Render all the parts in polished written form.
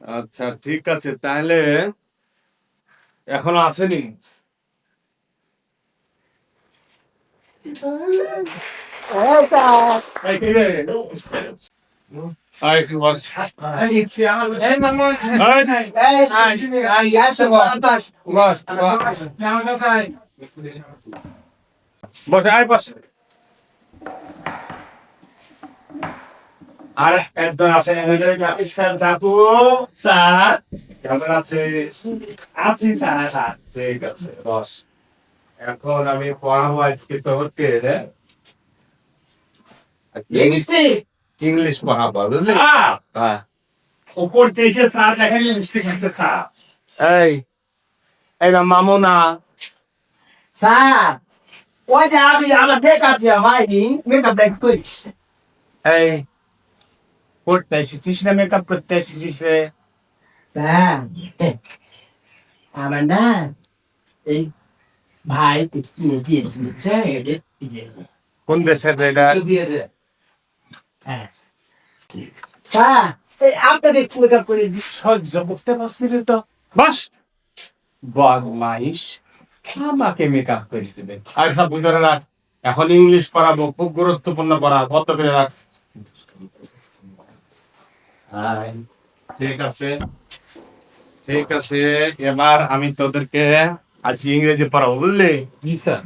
আচ্ছা ঠিক আছে, তাহলে এখনো আসেনি। এই কে রে? একটু বস। এই মামুন আসো বস বস বস, আয় বস। আর একজন আছে জাপু। স্যার কেমন আছিস? আছি স্যার। ঠিক আছে বস। এখন আমি পড়াবো আজকে তোকে ইংলিশ পড়াবো, বুঝলি? হ্যাঁ। উপর দেশে স্যার দেখেন মিস্টেক হচ্ছে স্যার। এই এটা মামুনা। স্যার ওই যে আমি আমার মেকআপ যে হয়নি মেকআপ ব্যাক করিস এই পড়তে এসেছিস না মেকআপ করতে এসেছিস রে? স্যার আমার না এই ভাই কিনে দিয়েছে কোন দেশের রে এটা? হ্যাঁ স্যার এই আপনাদের মেকআপ করে দিই সহ্য করতে পারছি রে তো। বাস বদমাইশ, আমাকে মেকআপ করে দেবে। আর সব ভিতরে রাখ, এখন ইংলিশ পড়াবো, খুব গুরুত্বপূর্ণ পড়া, কত করে রাখ। ঠিক আছে ঠিক আছে, এবার আমি তোদেরকে আজ ইংরেজি পড়াবো, বুঝলি? জি স্যার।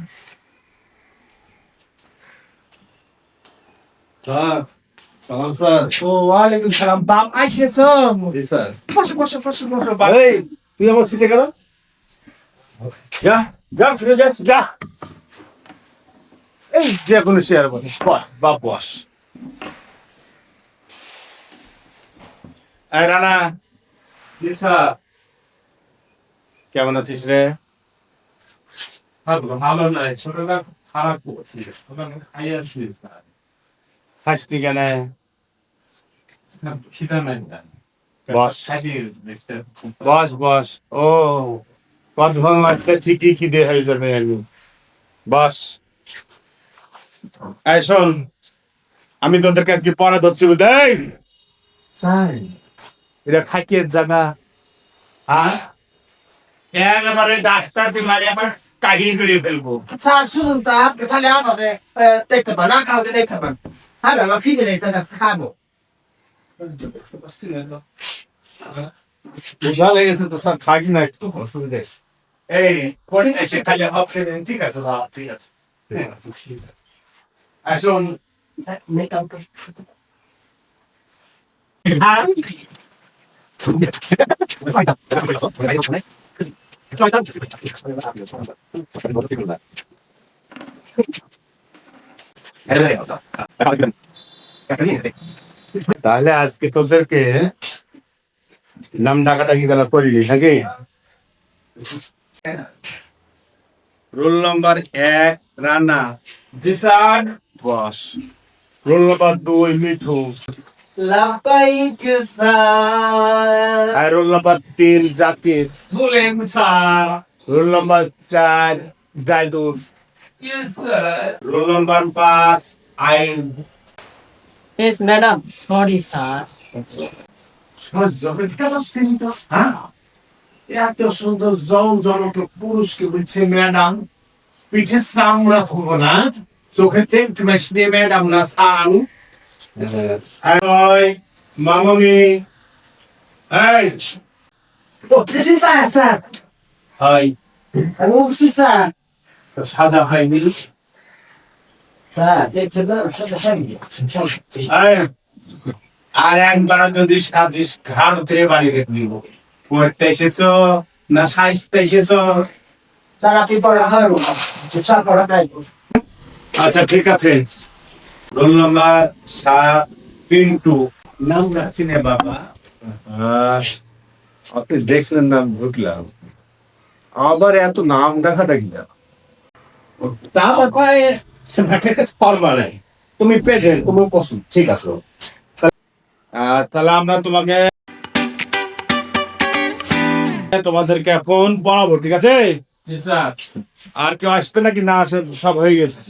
স্যার সালাম স্যার। ও ওয়ালাইকুম সালাম বাপ আইসেছ জি স্যার। বসো বসো বসো বসো এই তুই আমার সিটে গেল, যা যা ফিরে যা যা। এই যে কোনো শেয়ার বস বা বস। এই রানা। জি স্যার। কেমন আছিস রে? ভালো নাই, ছোটটা খারাপ করছি, খাই আসছি স্যার। খাসনি কেন? খিদা নাই না। বস খাইয়ে দেখতে বস বস। ও কদম মারতে ঠিকই খিদে হয়ে যাবে আমি। বস এই শোন, আমি তোদেরকে আজকে পড়া ধরছি বুঝলি? স্যার এটা খাইকের জায়গা। হ্যাঁ, একেবারে ডাক্তার মারি আবার কাহিনী করে ফেলবো। স্যার শুনুন তো আপনি খালি আমাদের দেখতে পান না খাওয়াতে দেখতে পান আর আমার ফিরে নেই স্যার খাবো বোঝা লেগেছে তো স্যার, থাকি না একটু অসুবিধা। এই পরে এসে খালি অপশন। ঠিক আছে বাবা, ঠিক আছে ঠিক আছে ঠিক আছে। আসুন মেকআপ তাহলে আজকে তোদেরকে নাম ডাকাডাকি গেলা করিলি নাকি? Roll number 1 Rana. জি sir. Boss. Roll number 2 Mithu. লাপাইক স্যার আর রোল নাম্বার 3 জাকির। বলেন sir. Roll number 4 Zaidul. Yes sir. Roll number 5 আইন। Yes, madam. Sorry, sir. এত সুন্দর জনক পুরুষকে বলছে ম্যাডাম, পিঠে চামড়া ফুলবো না, চোখে তেল দিয়ে ম্যাডাম না সান। ওই মামুনি। এই ও দিদি স্যার স্যার হাই। ও স্যার সাজা হয়নি। স্যার দেখছেন না সাদা শাড়ি এই আর একবার যদি সাজিস ঘাড় ধরে বাড়ি রেখে দিব। পড়তে এসেছো না সাজতে এসেছো? স্যার আপনি পড়া হয় স্যার পড়া নাই আচ্ছা ঠিক আছে। Roll number 7 Pintu. নাম রাখছি না বাবা। আপনি দেখলেন নাম ঢুকলাম, আবার এত নাম ডাকাটা কি? তারপর কয়ে ফর্মা নাই, তুমি প্রেজেন্ট, তুমি পছন্দ, ঠিক আছে। তাহলে আমরা তোমাদেরকে এখন পড়াবো, ঠিক আছে? জি স্যার। আর কেউ আসবে নাকি? না আসে সব হয়ে গেছে।